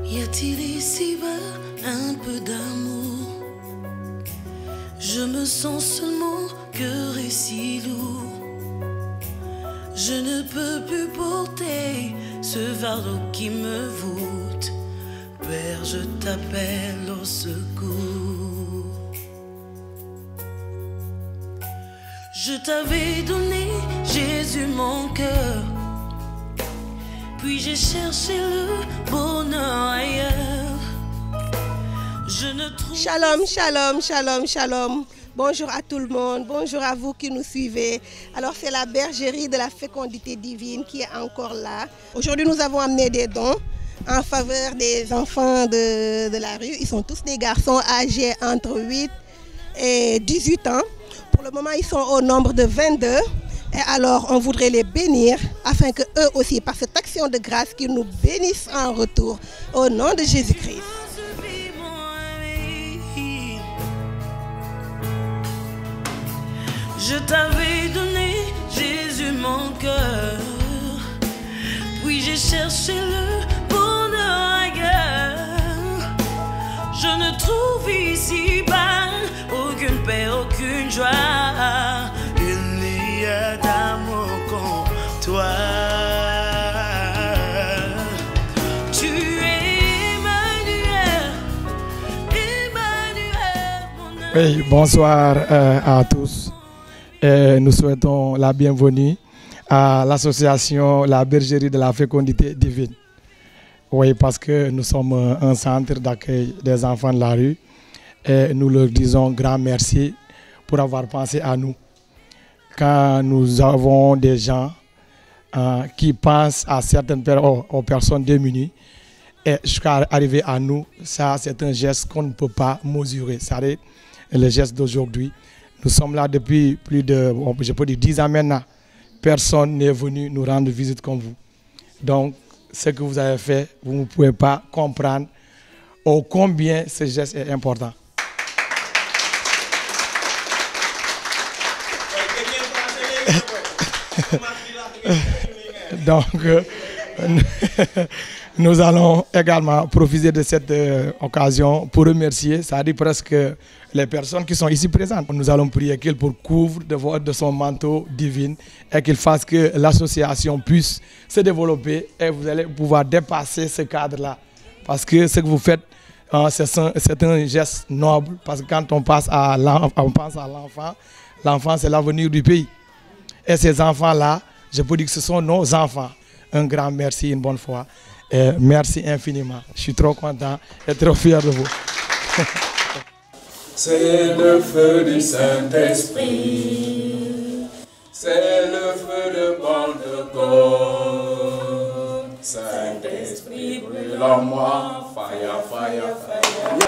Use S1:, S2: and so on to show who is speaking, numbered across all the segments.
S1: Y a-t-il ici-bas un peu d'amour? Je me sens seulement cœur est si lourd. Je ne peux plus porter ce fardeau qui me voûte. Père, je t'appelle au secours. Je t'avais donné, Jésus, mon cœur. Puis j'ai cherché le bonheur ailleurs. Je ne trouve...
S2: Shalom, shalom, shalom, shalom. Bonjour à tout le monde, bonjour à vous qui nous suivez. Alors c'est la bergerie de la fécondité divine qui est encore là. Aujourd'hui nous avons amené des dons en faveur des enfants de la rue. Ils sont tous des garçons âgés entre 8 et 18 ans. Pour le moment ils sont au nombre de 22. Et alors on voudrait les bénir afin que eux aussi, par cette action de grâce, qu'ils nous bénissent en retour. Au nom de Jésus-Christ.
S1: Je t'avais donné, Jésus, mon cœur. Puis j'ai cherché le bonheur ailleurs. Je ne trouve ici-bas aucune paix, aucune joie. Il n'y a d'amour qu'en toi. Tu es Emmanuel, Emmanuel, mon âme.
S3: Oui, bonsoir à tous. Nous souhaitons la bienvenue à l'association La Bergerie de la Fécondité Divine. Oui, parce que nous sommes un centre d'accueil des enfants de la rue et nous leur disons grand merci pour avoir pensé à nous. Quand nous avons des gens qui pensent à certaines aux personnes démunies et jusqu'à arriver à nous, ça c'est un geste qu'on ne peut pas mesurer. C'est le geste d'aujourd'hui. Nous sommes là depuis plus de, je peux dire 10 ans maintenant. Personne n'est venu nous rendre visite comme vous. Donc, ce que vous avez fait, vous ne pouvez pas comprendre ô combien ce geste est important. Donc, nous allons également profiter de cette occasion pour remercier, ça dit presque les personnes qui sont ici présentes. Nous allons prier qu'il pour couvre de son manteau divin et qu'il fasse que l'association puisse se développer et vous allez pouvoir dépasser ce cadre-là. Parce que ce que vous faites, c'est un geste noble. Parce que quand on pense à l'enfant, l'enfant c'est l'avenir du pays. Et ces enfants-là, je peux dire que ce sont nos enfants. Un grand merci, une bonne fois. Et merci infiniment. Je suis trop content et trop fier de vous.
S4: C'est le feu du Saint-Esprit. C'est le feu de Pentecôte. Saint-Esprit brûle en moi. Fire, fire, fire.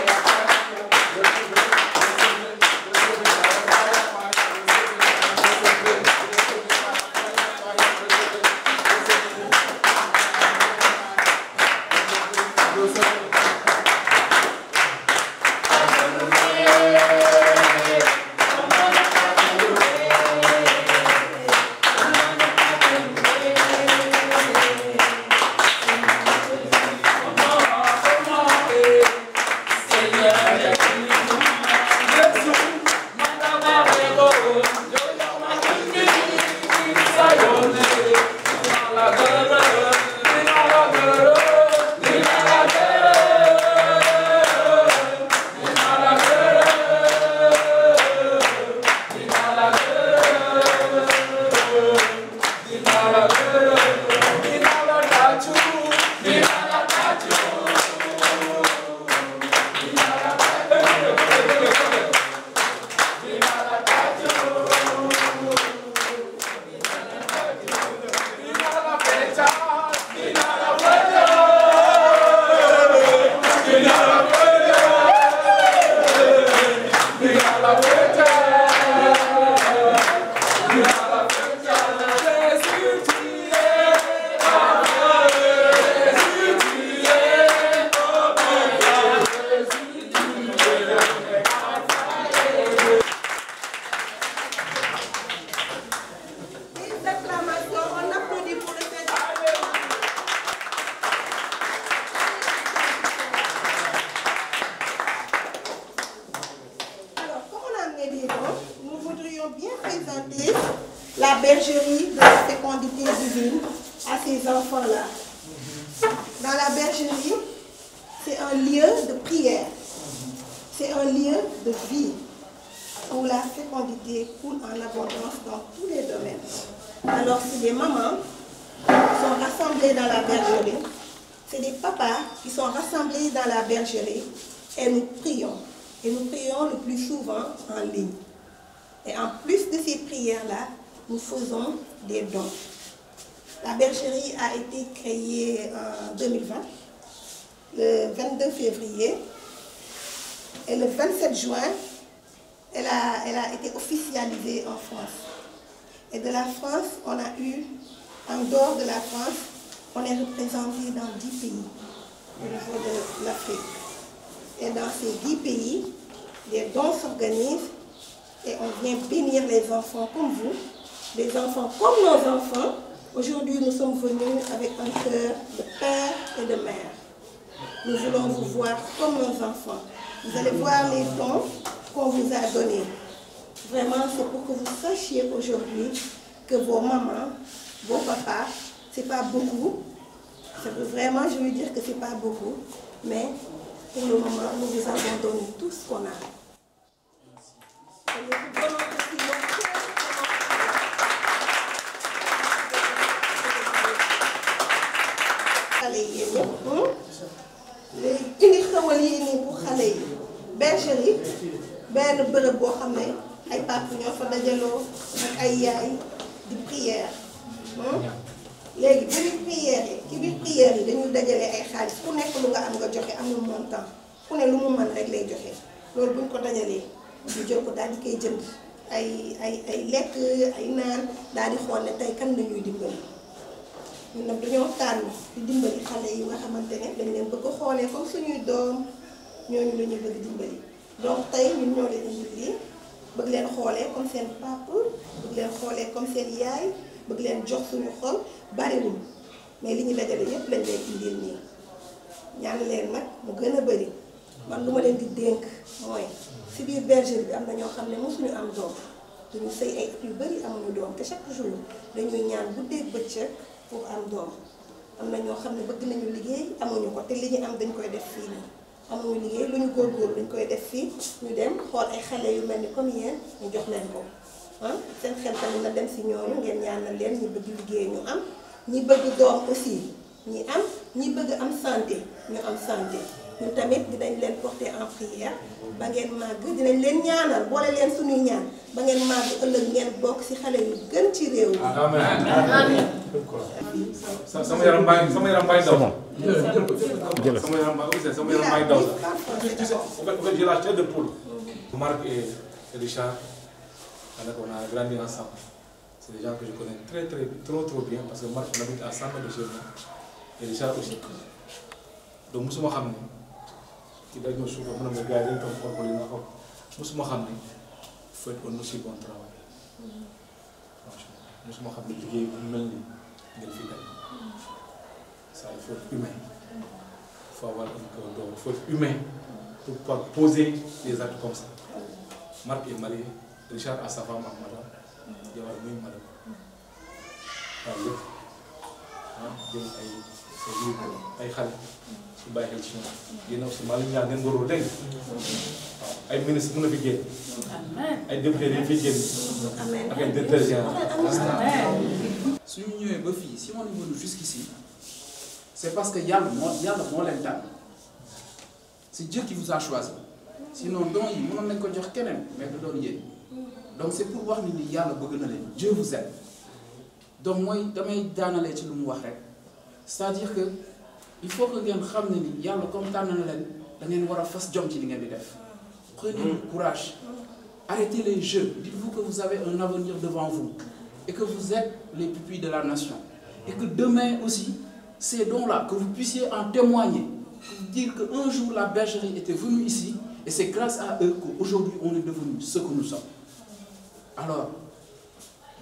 S2: ces enfants-là. Dans la bergerie, c'est un lieu de prière, c'est un lieu de vie, où la fécondité coule en abondance dans tous les domaines. Alors, c'est des mamans qui sont rassemblées dans la bergerie, c'est des papas qui sont rassemblés dans la bergerie, et nous prions. Et nous prions le plus souvent en ligne. Et en plus de ces prières-là, nous faisons des dons. La bergerie a été créée en 2020, le 22 février, et le 27 juin, elle a été officialisée en France. Et de la France, on a eu, en dehors de la France, on est représenté dans 10 pays au niveau de l'Afrique. Et dans ces 10 pays, des dons s'organisent et on vient bénir les enfants comme vous, les enfants comme nos enfants. Aujourd'hui, nous sommes venus avec un cœur de père et de mère. Nous voulons vous voir comme nos enfants. Vous allez voir les dons qu'on vous a donnés. Vraiment, c'est pour que vous sachiez aujourd'hui que vos mamans, vos papas, c'est pas beaucoup. Vraiment, je veux dire que c'est pas beaucoup. Mais pour le moment, nous vous avons donné tout ce qu'on a. Et nous vous donnons aussi nos cœurs. Xale yi yéen ñëpp léegi indi xewal yi nii pour xale yi bergerie benn bërëb boo xam ne ay papa ñoo fa dajaloo ak ay yaay di prière léegi ci biir prière yi dañuy dajale ay xaalis ku nekk lu nga am nga joxe amul montant ku ne lu mu mën rek lay joxe loolu buñ ko dajalee ñu jël ko daal di koy jënd ay lekk ay naan daal di xool ne tey kan la ñuy dimbali. ñun nag dañoo tànn di dimbali xale yi nga xamante ne dañ leen bëgg xoolee comme suñuy doom ñooñu la ñuy bëgg dimbali donc tey ñun ñoo leen indi lii bëgg leen xoolee comme seen papa bëgg leen xoolee comme seen yaay bëgg leen jox suñu xol bariwul mais li ñu dajale yépp lañ leen indil nii ñaan leen nag mu gën a bari man lu ma leen di dénk mooy si biir bergerie bi am na ñoo xam ne mosuñu am doom dañu sëy ay at yu bari amuñu doom te chaque jour dañuy ñaan guddeeg bëccëg pour am doom am na ñoo xam ne bëgg nañu liggéey amuñu ko te li ñu am dañ koy def fii nii amuñu liggéey lu ñu góorgóorlu dañ koy def fii ñu dem xool ay xale yu mel ni comme yéen ñu jox leen ko seen xel tamit na dem si ñooñu ngeen ñaanal leen ñi bëgg liggéey ñu am ñi bëgg doom aussi ñi am ñi bëgg am santé ñu am santé ñun tamit dinañ leen porter en prière ba ngeen màgg dinañ leen ñaanal boole leen suñuy ñaan ba ngeen màgg ëllëg ngeen bokk ci xale yu gën ci réew mi.
S4: amiin. sama yaram baa ngi daw. jërëjëf sama yaram baa ngi daw. En fait, j'ai la chair de poule. Marc et Richard, on a grandi ensemble. C'est des gens que je connais trop bien parce que Marc habite à 100 mètres de chez moi et Richard aussi. Donc musuma xam ne ci dañoo suuf mën na ma gars yi dañu toog xool ko li nga xam musuma xam ne faites un aussi bon travail. Franchement musuma xam ne liggéey bu mel ni ngeen fi daj. Ça il faut être humain. Il faut avoir un cœur d'or. Il faut être humain pour pouvoir poser des actes comme ça. Marc est marié, Richard a sa femme ak madame, jabar muy madame. waaw yëpp jël ay xale su bàyyi xel ci ñoom yéen aussi maa ngi ñaan ngeen góorgóorlu dégg waaw ay ministre mën na fi génn ay député yi fi génn ak ay directeurs généraux.
S5: su ñu ñëwee ba fii si on est venu jusqu'ici c'est parce que yàlla moo leen tànn c'est Dieu qui vous a choisi sinon don yi mënoon nañ ko jox keneen mais du doon yéen donc c'est pour wax ni yàlla bëgg na leen Dieu vous aime donc mooy damay daanalee ci lu mu wax rek c'est-à-dire que il faut que ngeen xam ne ni yàlla comme tànn na leen da ngeen war a fas jom ci li ngeen di def prenez du courage arrêtez les jeux dites-vous que vous avez un avenir devant vous et que vous êtes les pupilles de la nation et que demain aussi ces dons-là que vous puissiez en témoigner pour dire qu'un jour la bergerie était venue ici et c'est grâce à eux qu'aujourd'hui on est devenu ce que nous sommes. Alors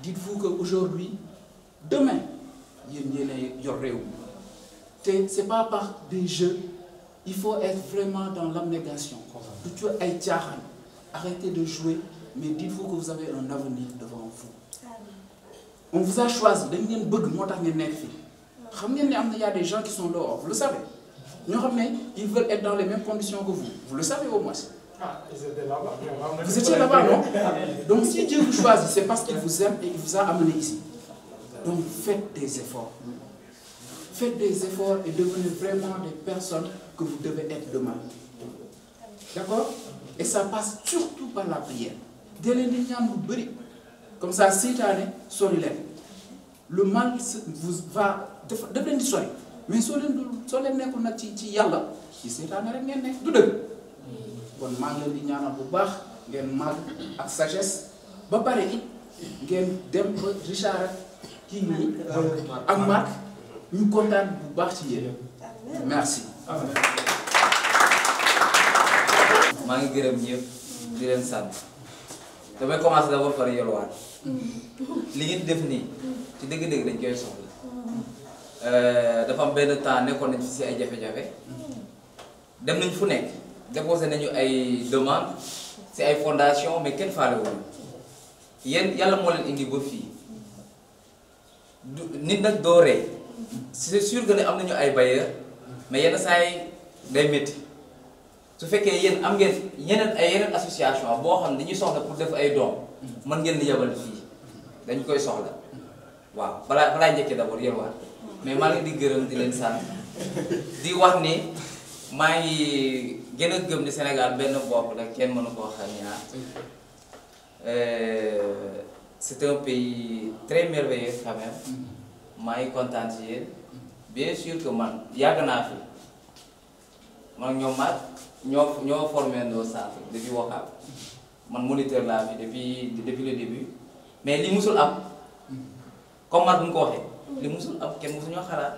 S5: dites-vous qu'aujourd'hui demain yéen yor réew te c'est pas par des jeux il faut être vraiment dans l'abnégation du ci ay caaxaan arrêtez de jouer mais dites-vous que vous avez un avenir devant vous on vous a choisi dañ leen bëgg moo tax ngeen nekk fii Il y a des gens qui sont dehors, vous le savez. Ils veulent être dans les mêmes conditions que vous. Vous le savez au moins.
S3: Ah, ils étaient là-bas.
S5: Vous étiez là-bas, non? Donc si Dieu vous choisit, c'est parce qu'il vous aime et qu'il vous a amené ici. Donc faites des efforts. Faites des efforts et devenez vraiment des personnes que vous devez être demain. D'accord? Et ça passe surtout par la prière. Comme ça, cette année, soyez. Le mal vous va devenir soyez. Mais soyez nekul nak ci yalla ci sétane rek ngeen nek du deug kon ma ngi leen di ñaanal bu baax ngeen mag ak sagesse ba paré it ngeen dem ba Richard ki ni ak Marc ñu contane bu baax ci yéen merci
S6: maa ngi gërëm ñëpp di leen sant damay commencer d'abord par yelwaat li ngeen def nii ci dëgg-dëgg dañ koy soxla dafa am benn temps nekkoon nañ fi si ay jafe-jafe dem nañ fu nekk déposé nañu ay demande si ay fondation mais kenn faale woon yéen yàlla moo leen indi ba fii nit nag doo ree c'est sûr que ne am nañu ay bailleurs mais yenn saa yi day métti su fekkee yéen am ngeen yeneen association boo xam ne dañuy soxla pour def ay doom mën ngeen di yebal fii dañ koy soxla waaw balaa njëkkee d'abord yelwaat mais maa ngi di gërëm di leen sant di wax ni maa ngi gën a gëm ni Sénégal benn bopp la kenn mënu koo xam ñaar c'est un pays très merveilleux quand même maa ngi kontaan ci yéen bien sûr que man yàgg naa fi man ñoom mat ñoo formé ndoo centre depuis Ouakam man moniteur laa fi depuis le début mais li musul am comme mat bu ñu ko waxee li musul am kenn musul ñoo xalaat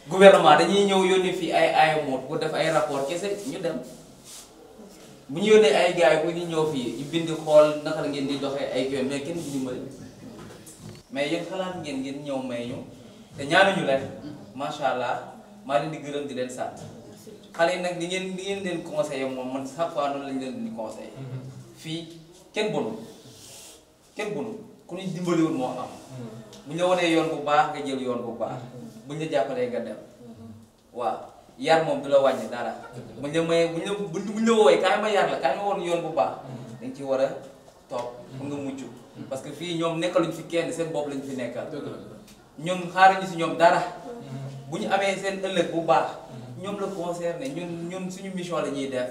S6: gouvernement dañuy ñëw yónni fii ay AMO pour def ay rapport kese ñu dem bu ñu yónnee ay gars yi bu ñu ñëw fii ñu bind xool naka la ngeen di doxee ay kii mais kenn du dimbali mais yéen xalaat ngeen ñëw may ñu te ñaanuñu leen macha allah maa leen di gërëm di leen sant xale yi nag di ngeen leen conseiller moom man chaque fois noonu lañ leen di conseiller fii kenn bonul ku ñu dimbaliwul moo am bu ñu la wanee yoon bu baax nga jël yoon bu baax bu ñu la jàppalee nga dem waaw yar moom du la wàññi dara bu ñu la mayee bu ñu la woowee kaay ma yar la kaay ma woon yoon bu baax dañ ci war a toog pour nga mucc parce que fii ñoom nekkaluñ fi kenn seen bopp lañ fi nekkal ñun xaaruñu si ñoom dara bu ñu amee seen ëllëg bu baax ñoom la concerné ñun suñu mission la ñuy def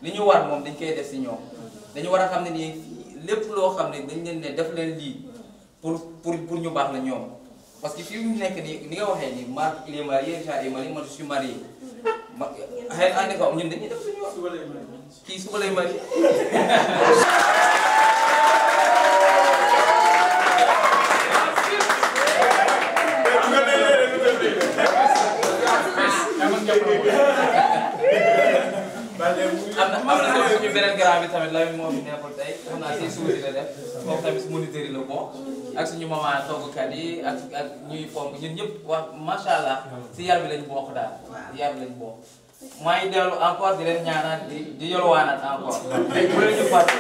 S6: li ñu war moom dañ koy def si ñoom dañu war a xam ne nii lépp loo xam ne dañ leen ne def leen lii pour ñu baax la ñoom parce que fii mu nekk nii ni nga waxee nii Marc il est marié Richard est marié man je suis marié ma xëy na ànd ko ñun dañuy def suñu yoon kii suba lay marié am na suñu beneen grand bi tamit la moo fi nekkul tey xam naa si suuf si la def moom tamit moniteur yi la bokk ak suñu maman toggkat yi ak ñuy pomp ñun ñëpp wax macha allah si yar bi lañ bokk daal si yar bi lañ bokk maa ngi dellu encore di leen ñaanaat di yolwaanaat encore bu leen ñu fàtte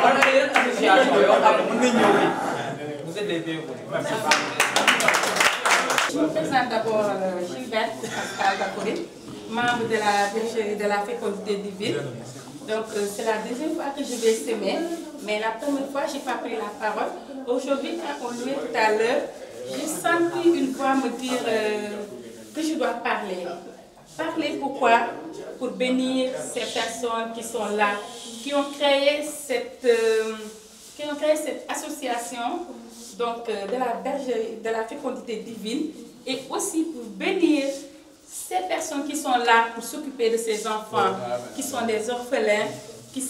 S6: war na yeneen association yoo xam ne mën nañ ñëw fi vous êtes les bienvenus.
S7: Je me présente d'abord Gilbert Pascal Bakouré, membre de la bergerie de la fécondité divine. Donc c'est la deuxième fois que je vais semer, mais la première fois je n'ai pas pris la parole. Aujourd'hui, quand on louait tout à l'heure, j'ai senti une voix me dire que je dois parler. Parler pourquoi? Pour bénir ces personnes qui sont là, qui ont créé cette association donc, de la bergerie de la fécondité divine, et aussi pour bénir ces personnes qui sont là pour s'occuper de ces enfants, qui sont des orphelins, qui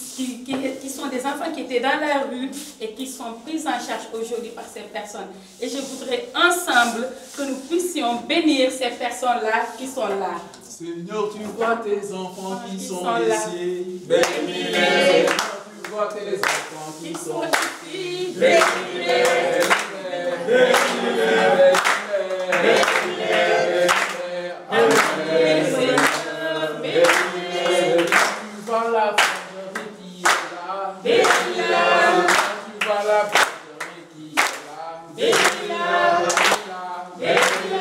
S7: sont des enfants qui étaient dans la rue et qui sont pris en charge aujourd'hui par ces personnes. Et je voudrais ensemble que nous puissions bénir ces personnes-là qui sont là.
S5: Seigneur, tu vois tes enfants qui sont
S7: là.
S5: ici. Bénis-les. Tu vois tes enfants qui sont ici. Bénis-les. Bénis-les.
S7: Bénis-la.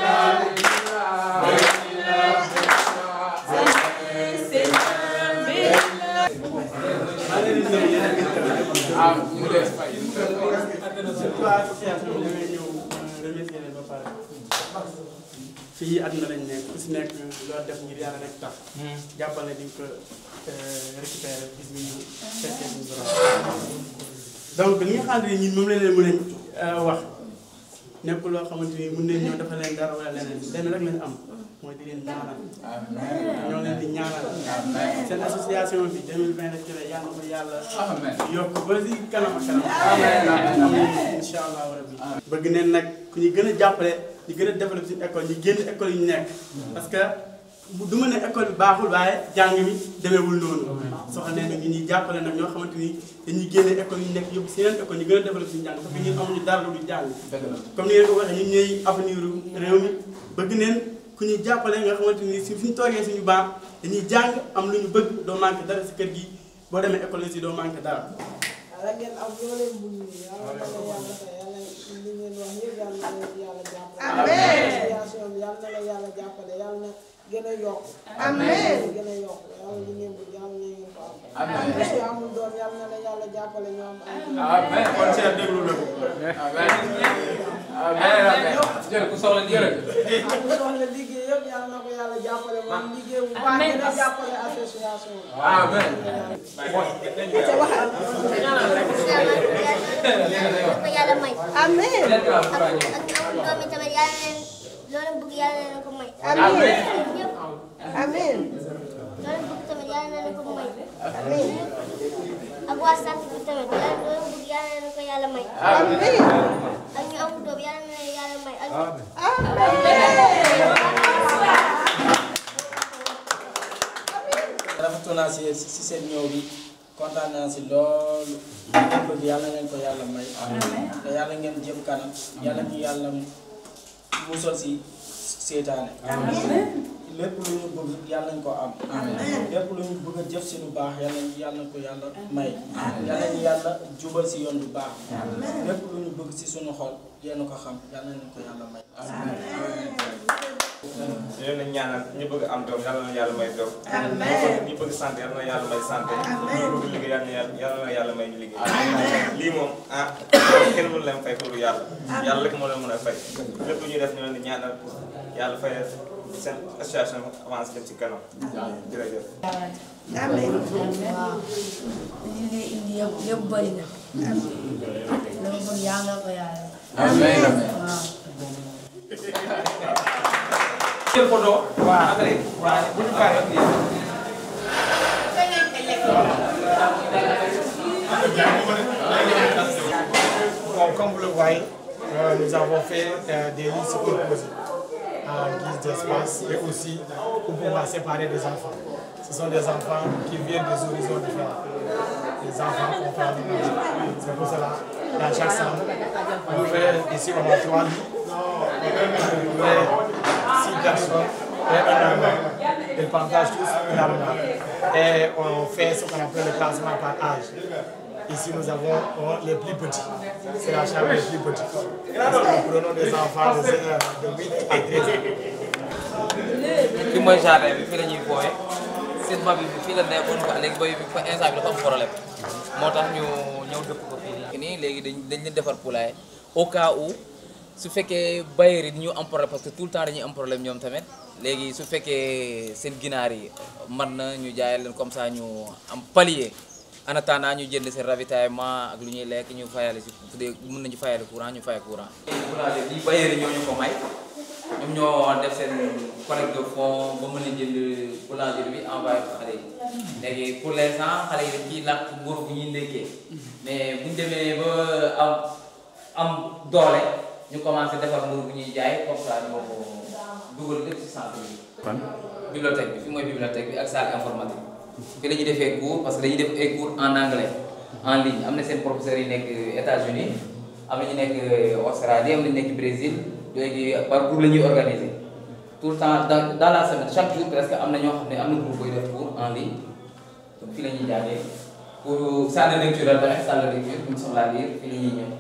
S8: association bi damay ñëw remercier leen ba pare fii àdduna lañ nekk ku si nekk loo def ngir yàlla rek tax jàppale di ko récupérer bis bi ñu fekkee suñu borom donc li nga xam ne ñun moom la leen mën a wax nekk loo xamante ni mën nañ ñëw dafa leen dara wala leneen lenn rek lañ am mooy di leen ñaanal ñoo leen di ñaanal seen association bi 2020 rek ci la yàlla ko yàlla yokk ba si kanam ak kanam incha allah rabbi bëgg neen nag ku ñu gën a jàppale ñu gën a développé suñu école ñu génn école yi ñu nekk parce que du ma ne école bi baaxul waaye jàng mi demeewul noonu soxla ne nag ñu ñuy jàppale nag ñoo xamante ni dañuy génne école yi ñu nekk yóbbu si yeneen école ñu gën a développé suñu jàng parce que ñun amuñu dara lu jàng comme ni ngeen ko waxee ñun ñooy avenir réew mi bëgg neen ku ñuy jàppale nga xamante ni si suñu toogee suñu baax dañuy jàng am lu ñu bëgg doo manqué dara si kër gi boo demee école si doo manqué dara
S2: gën a yokk amiin gën a yokk yàlla ñu ne bu yàlla ñu ngi ko am amiin amul doom yàlla na la yàlla jàppale ñu am
S5: amiin kon Cheikh déglu na amiin jël ku soxla liggéey
S2: ku soxla liggéey yëpp yàlla na ko yàlla jàppale moom liggéey bu baax gën a jàppale association
S5: amiin
S9: yàlla may
S2: amiin
S9: ak ñu amul doom tamit yàlla leen loolu bëgg yàlla leen ko may
S2: amiin amiin
S9: loolu bëgg tamit yàlla leen ko may amiin ak waa sant bi tamit loolu bëgg yàlla leen ko yàlla may
S2: amiin
S9: ak ñu amul doom yàlla leen yàlla may
S10: rafetlu naa si seen ñëw bi kontaan naa si loolu ngeen bëgg yàlla ngeen ko yàlla may te yàlla ngeen jëm kanam yàlla ñu yàlla musal si seetaane lépp lu ñu bëgg yàlla nañ ko am lépp lu ñu bëgg a jëf si lu baax yàlla ko yàlla may yàlla ñu yàlla jubal si yoon lu baax lépp lu ñu bëgg si suñu xol yéen ko xam yàlla nañ ko yàlla may
S11: ñu leen ñaanal ñu bëgg am doom yàlla na yàlla may doom ñu bëgg santé yàlla na yàlla may santé ñu bëgg liggéey yàlla na yàlla may ñu liggéey lii moom kenn mënu leen fay pour yàlla yàlla rek moo leen mën a fay lépp lu ñuy def ñu leen di ñaanal yàlla fay seen association avance dem ci kanam jërëjëf
S2: amiin
S12: waaw li ngay indi yëpp bëri na dama bëgg yàlla ko yàlla
S5: amiin
S12: waaw
S5: jël photo waaw waaw bu ñu paree
S3: Bon, comme vous le voyez, nous avons fait des listes proposées en guise d'espace et aussi pour pouvoir séparer des enfants. Ce sont des enfants qui viennent des horizons différents. Les enfants qu'on fait en image. C'est pour cela, dans chaque salle, on fait ici on a 3 lits, on fait 6 personnes et un armoire. Ils partagent tous une armoire. Et on fait ce qu'on appelle le classement par âge. Ici, nous avons les plus petits. C'est la chambre les plus petits. Nous prenons des enfants de 8 à 13 ans.
S6: fii mooy jardin bi fii la ñuy fooyee seen ba bi fii la nekkoon quoi léegi boy bi fa instant bi dafa am problème moo tax ñu ñëw dëpp ko fii nii léegi dañ leen defar poulailler au cas où su fekkee bailleurs yi ñu am problème parce que tout le temps dañuy am problème ñoom tamit léegi su fekkee seen ginaar yi man na ñu jaayal leen comme ça ñu am palier en attendant ñu jënd seen ravitaillement ak lu ñuy lekk ñu fayale si su dee mën nañu fayale courant ñu fay courant. poulailler bi bailleurs yi ñoo ñu ko may ñoom ñoo def seen collecte de fonds ba mën a jënd boulangerie bi envoyé ko xale yi léegi pour l'instant xale yi dañ ciy làkk mburu bu ñuy ndekkee mais buñ demee ba am doole ñu commencé defar mburu bu ñuy jaay comme ça ñoo ko dugal lépp ci centre bi. bibliothèque bi fi mooy bibliothèque bi ak salle informatique fi la ñuy defee cours parce que dañuy def ay cours en anglais en ligne am na seen professeurs yi nekk États-Unis am na ñu nekk Australie am na ñu nekk Brésil léegi par cours la ñuy organiser tout le temps dans la semaine chaque jour presque am na ñoo xam ne am na groupe koy def cours en ligne donc fii la ñuy jàngee pour salle de lecture tamit salle de lecture bu ñu soxlaa lire fii la ñuy ñëw.